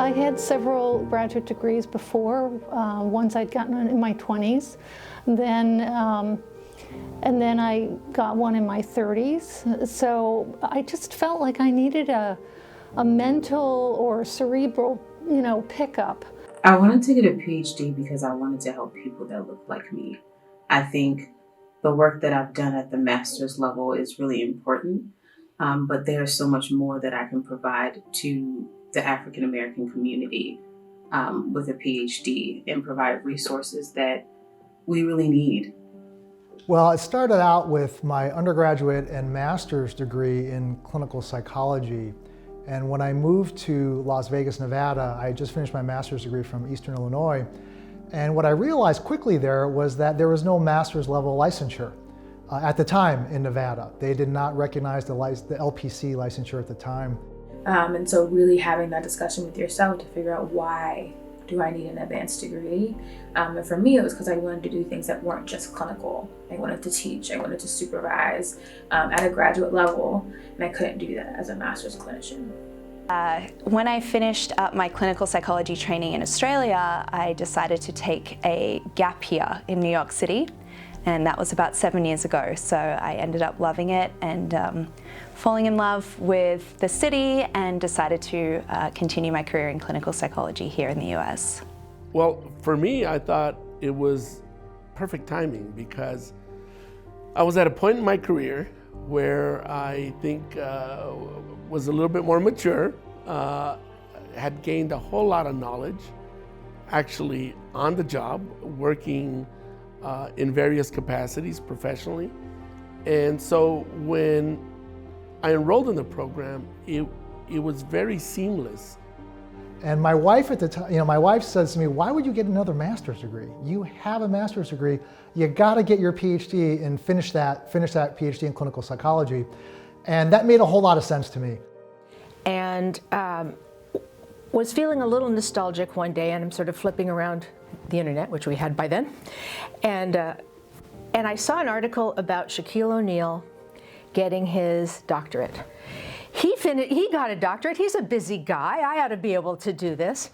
I had several graduate degrees before, ones I'd gotten in my 20s. And then I got one in my 30s. So I just felt like I needed a mental or cerebral, pickup. I wanted to get a PhD because I wanted to help people that look like me. I think the work that I've done at the master's level is really important, but there's so much more that I can provide to the African American community with a PhD and provide resources that we really need. Well, it started out with my undergraduate and master's degree in clinical psychology. And when I moved to Las Vegas, Nevada, I had just finished my master's degree from Eastern Illinois. And what I realized quickly there was that there was no master's level licensure at the time in Nevada. They did not recognize the LPC licensure at the time. And so really having that discussion with yourself to figure out why do I need an advanced degree? And for me, it was because I wanted to do things that weren't just clinical. I wanted to teach, I wanted to supervise at a graduate level, and I couldn't do that as a master's clinician. When I finished up my clinical psychology training in Australia, I decided to take a gap year in New York City, and that was about 7 years ago. So I ended up loving it and falling in love with the city and decided to continue my career in clinical psychology here in the US. Well, for me, I thought it was perfect timing because I was at a point in my career where I think was a little bit more mature, had gained a whole lot of knowledge, actually on the job, working in various capacities professionally. And so when I enrolled in the program, it was very seamless. And my wife at the time, my wife says to me, why would you get another master's degree? You have a master's degree, you gotta get your PhD and finish that PhD in clinical psychology. And that made a whole lot of sense to me. And was feeling a little nostalgic one day, and I'm sort of flipping around the internet, which we had by then. And I saw an article about Shaquille O'Neal getting his doctorate. He got a doctorate. He's a busy guy. I ought to be able to do this.